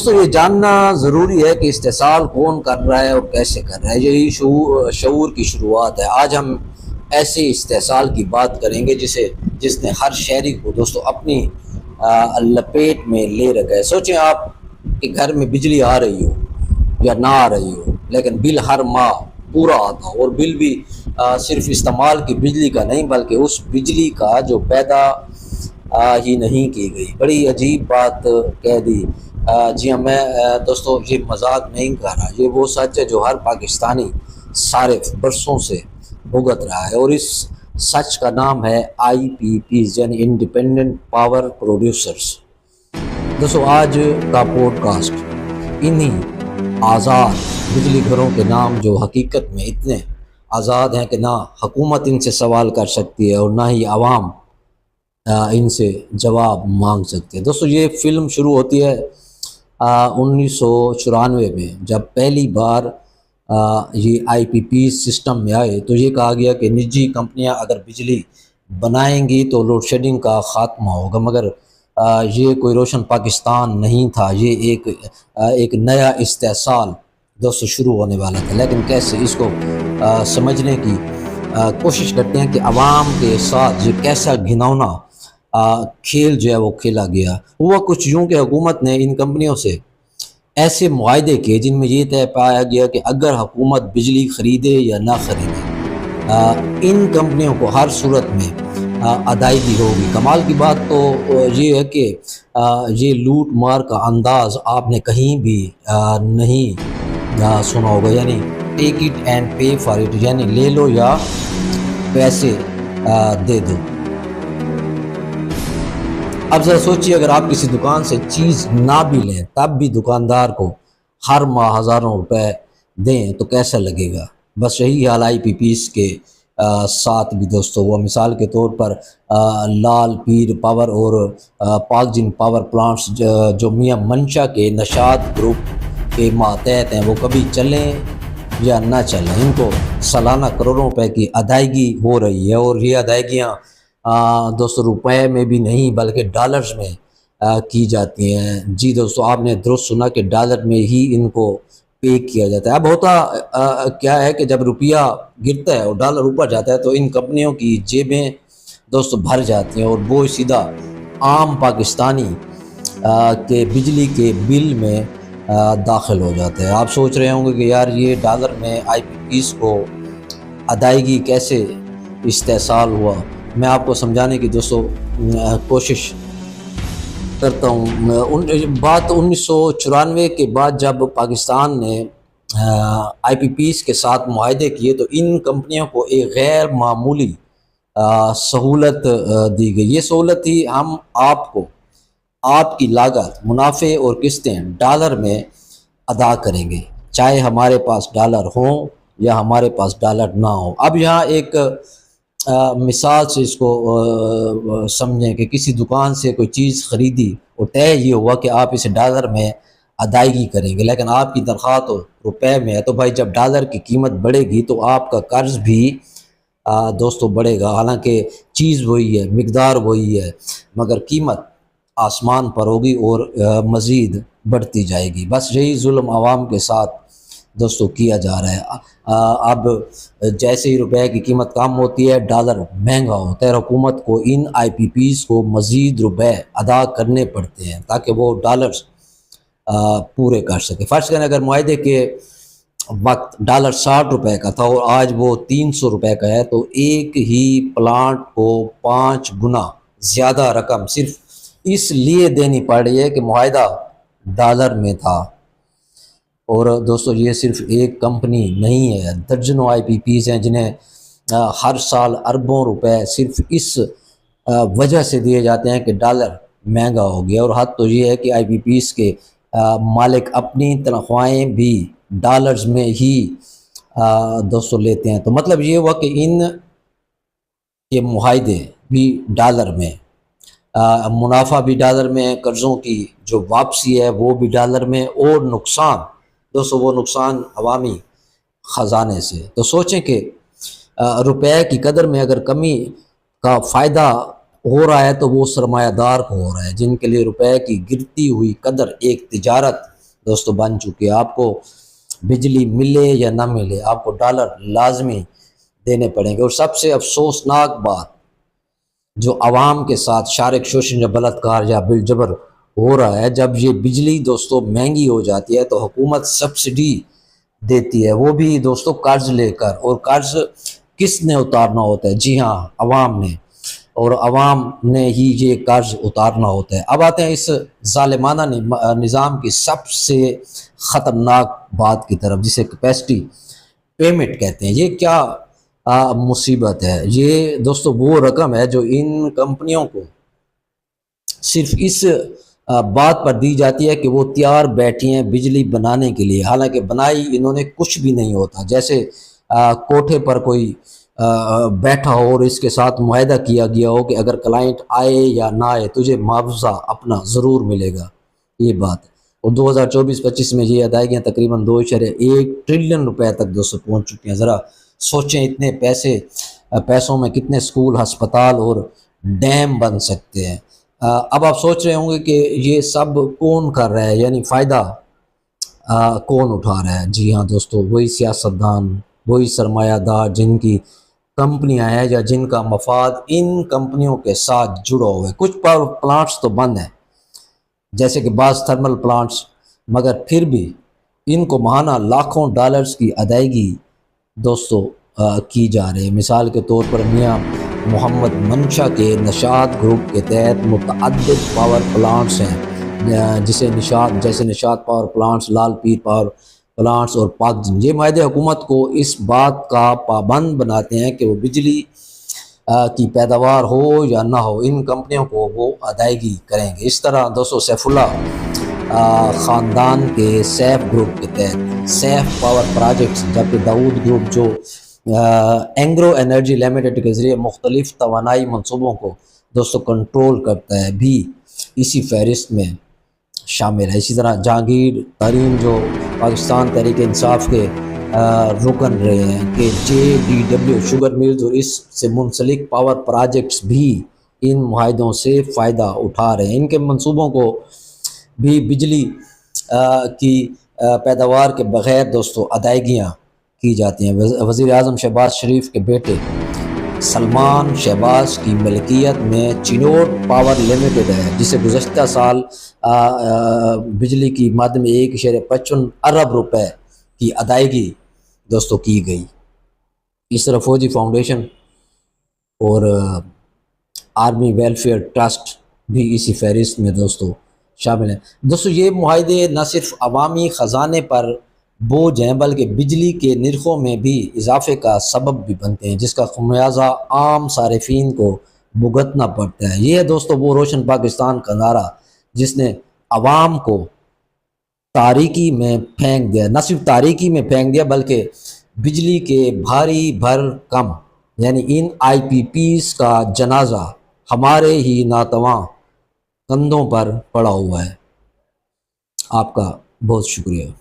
दोस्तों ये जानना ज़रूरी है कि इस्तेसाल कौन कर रहा है और कैसे कर रहा है। यही शऊर की शुरुआत है। आज हम ऐसे इस्तेसाल की बात करेंगे जिसने हर शहरी को दोस्तों अपनी लपेट में ले रखा है। सोचें आप कि घर में बिजली आ रही हो या ना आ रही हो, लेकिन बिल हर माह पूरा आता हो, और बिल भी सिर्फ इस्तेमाल की बिजली का नहीं बल्कि उस बिजली का जो पैदा ही नहीं की गई। बड़ी अजीब बात कह दी। जी हाँ, मैं दोस्तों ये मजाक नहीं कर रहा, ये वो सच है जो हर पाकिस्तानी सारे बरसों से भुगत रहा है, और इस सच का नाम है IPPs यानी इंडिपेंडेंट पावर प्रोड्यूसर्स। दोस्तों आज का पॉडकास्ट इन्हीं आज़ाद बिजली घरों के नाम जो हकीकत में इतने आज़ाद हैं कि ना हुकूमत इनसे सवाल कर सकती है और ना ही आवाम इनसे जवाब मांग सकते हैं। दोस्तों ये फ़िल्म शुरू होती है 1994 में, जब पहली बार ये IPP सिस्टम में आए तो ये कहा गया कि निजी कंपनियां अगर बिजली बनाएंगी तो लोड शेडिंग का ख़ात्मा होगा। मगर ये कोई रोशन पाकिस्तान नहीं था, ये एक नया इस्तेसाल दोस्तों शुरू होने वाला था। लेकिन कैसे, इसको समझने की कोशिश करते हैं कि आवाम के साथ ये कैसा घिनौना खेल जो है वो खेला गया। हुआ कुछ यूँ कि हुकूमत ने इन कंपनियों से ऐसे मुआहदे किए जिनमें ये तय पाया गया कि अगर हुकूमत बिजली ख़रीदे या ना ख़रीदे, इन कंपनियों को हर सूरत में अदायगी होगी। कमाल की बात तो ये है कि ये लूट मार का अंदाज़ आपने कहीं भी नहीं सुना होगा, यानी टेक इट एंड पे फॉर इट, यानी ले लो या पैसे दे दो। अब ज़रा सोचिए, अगर आप किसी दुकान से चीज़ ना भी लें तब भी दुकानदार को हर माह हज़ारों रुपए दें तो कैसा लगेगा। बस यही हाल IPPs के साथ भी दोस्तों हुआ। मिसाल के तौर पर लाल पीर पावर और पाकजिन पावर प्लांट्स जो मियां मंशा के नशात ग्रुप के मातहत हैं, वो कभी चलें या ना चलें, इनको सालाना करोड़ों रुपए की अदायगी हो रही है। और ये अदायगियाँ दोस्तों रुपए में भी नहीं बल्कि डॉलर्स में की जाती हैं। जी दोस्तों, आपने दुरुस्त सुना कि डॉलर में ही इनको पे किया जाता है। अब होता क्या है कि जब रुपया गिरता है और डॉलर ऊपर जाता है तो इन कंपनियों की जेबें दोस्तों भर जाती हैं और वो सीधा आम पाकिस्तानी के बिजली के बिल में दाखिल हो जाते हैं। आप सोच रहे होंगे कि यार ये डॉलर में IPPs को अदायगी कैसे इस्तेसाल हुआ। मैं आपको समझाने की दोस्तों कोशिश करता हूँ। बात 1994 के बाद जब पाकिस्तान ने IPPs के साथ मुआहदे किए तो इन कंपनियों को एक गैर मामूली सहूलत दी गई। ये सहूलत थी, हम आपको आपकी लागत, मुनाफे और किस्तें डॉलर में अदा करेंगे, चाहे हमारे पास डॉलर हो या हमारे पास डॉलर ना हो। अब यहाँ एक मिसाल से इसको समझें कि किसी दुकान से कोई चीज़ ख़रीदी और तय ये हुआ कि आप इसे डॉलर में अदायगी करेंगे, लेकिन आपकी तनख्वाह तो रुपए में है। तो भाई जब डॉलर की कीमत बढ़ेगी तो आपका कर्ज भी दोस्तों बढ़ेगा। हालांकि चीज़ वही है, मिकदार वही है, मगर कीमत आसमान पर होगी और मज़ीद बढ़ती जाएगी। बस यही जुल्म आवाम के साथ दोस्तों किया जा रहा है। अब जैसे ही रुपए की कीमत कम होती है डॉलर महंगा होता है। हुकूमत को इन IPPs को मज़ीद रुपए अदा करने पड़ते हैं ताकि वो डॉलर्स पूरे कर सके। फ़र्ज़ करें अगर मुआहदे के वक्त डॉलर 60 रुपए का था और आज वो 300 रुपए का है, तो एक ही प्लांट को 5 गुना ज़्यादा रकम सिर्फ इसलिए देनी पड़ रही है कि मुआहदा डॉलर में था। और दोस्तों ये सिर्फ एक कंपनी नहीं है, दर्जनों IPPs हैं जिन्हें हर साल अरबों रुपए सिर्फ इस वजह से दिए जाते हैं कि डॉलर महंगा हो गया। और हद तो ये है कि IPPs के मालिक अपनी तनख्वाहें भी डॉलर्स में ही दोस्तों लेते हैं। तो मतलब ये हुआ कि ये मुआहदे भी डॉलर में, मुनाफा भी डॉलर में, कर्ज़ों की जो वापसी है वो भी डॉलर में, और नुकसान दोस्तों वो नुकसान अवामी ख़जाने से। तो सोचें कि रुपए की कदर में अगर कमी का फ़ायदा हो रहा है तो वो सरमायादार को हो रहा है, जिनके लिए रुपए की गिरती हुई कदर एक तिजारत दोस्तों बन चुकी है। आपको बिजली मिले या ना मिले, आपको डॉलर लाजमी देने पड़ेंगे। और सबसे अफसोसनाक बात, जो आवाम के साथ शारीरिक शोषण या बलात्कार या बिलजबर हो रहा है, जब ये बिजली दोस्तों महंगी हो जाती है तो हुकूमत सब्सिडी देती है, वो भी दोस्तों कर्ज लेकर। और कर्ज किसने उतारना होता है? जी हाँ, अवाम ने। और अवाम ने ही ये कर्ज उतारना होता है। अब आते हैं इस ज़ालिमाना निज़ाम की सबसे ख़तरनाक बात की तरफ, जिसे कैपेसिटी पेमेंट कहते हैं। ये क्या मुसीबत है? ये दोस्तों वो रकम है जो इन कंपनियों को सिर्फ इस बात पर दी जाती है कि वो तैयार बैठी हैं बिजली बनाने के लिए, हालांकि बनाई इन्होंने कुछ भी नहीं होता। जैसे कोठे पर कोई बैठा हो और इसके साथ मुआहदा किया गया हो कि अगर क्लाइंट आए या ना आए तुझे मुआवजा अपना ज़रूर मिलेगा, ये बात। और 2024-25 में ये अदायगियाँ तकरीबन 2.1 ट्रिलियन रुपए तक दोस्तों पहुँच चुकी हैं। ज़रा सोचें, इतने पैसों में कितने स्कूल, अस्पताल और डैम बन सकते हैं। अब आप सोच रहे होंगे कि ये सब कौन कर रहा है, यानी फ़ायदा कौन उठा रहा है? जी हाँ दोस्तों, वही सियासतदान, वही सरमायादार जिनकी कंपनियां हैं या जिनका मफाद इन कंपनियों के साथ जुड़ा हुआ है। कुछ पावर प्लांट्स तो बंद हैं, जैसे कि बाज़ थर्मल प्लांट्स, मगर फिर भी इनको माहाना लाखों डॉलर्स की अदायगी दोस्तों की जा रही है। मिसाल के तौर पर मियाँ मोहम्मद मंशा के निशात ग्रुप के तहत मुतअद्दिद पावर प्लांट्स हैं, जैसे निशात पावर प्लांट्स, लाल पीर पावर प्लांट्स और पाकजिन। ये माहदे हुकूमत को इस बात का पाबंद बनाते हैं कि वो बिजली की पैदावार हो या ना हो, इन कंपनियों को वो अदायगी करेंगे। इस तरह दोस्तों सैफुल्लाह ख़ानदान के सैफ ग्रुप के तहत सैफ पावर प्रोजेक्ट्स, जबकि दाऊद ग्रुप जो एंग्रो एनर्जी लिमिटेड के ज़रिए मुख्तलिफ तवानाई मनसूबों को दोस्तों कंट्रोल करता है, भी इसी फहरिस्त में शामिल है। इसी तरह जहांगीर तरीन जो पाकिस्तान तहरीक इंसाफ के रुकन रहे हैं कि JDW शुगर मिल्स और इससे मुंसलिक पावर प्रोजेक्ट्स भी इन मुआहदों से फ़ायदा उठा रहे हैं। इनके मंसूबों को भी बिजली की पैदावार के बग़ैर दोस्तों अदायगियाँ की जाती हैं। वज़ीर आज़म शहबाज शरीफ के बेटे सलमान शहबाज की मिल्कियत में चिनोट पावर लिमिटेड है, जिसे गुज़श्ता साल बिजली की मद में 1.55 अरब रुपए की अदायगी दोस्तों की गई। इस तरह फौजी फाउंडेशन और आर्मी वेलफेयर ट्रस्ट भी इसी फहरिस्त में दोस्तों शामिल हैं। दोस्तों ये मुआहदे न सिर्फ अवामी ख़जाने पर बोझ हैं, बल्कि बिजली के निर्खों में भी इजाफे का सबब भी बनते हैं, जिसका खमियाजा आम सारिफीन को भुगतना पड़ता है। ये है दोस्तों वो रोशन पाकिस्तान का नारा जिसने अवाम को तारीकी में फेंक दिया। न सिर्फ तारीकी में फेंक दिया, बल्कि बिजली के भारी भरकम यानी इन IPPs का जनाजा हमारे ही नातवा कंधों पर पड़ा हुआ है। आपका बहुत शुक्रिया।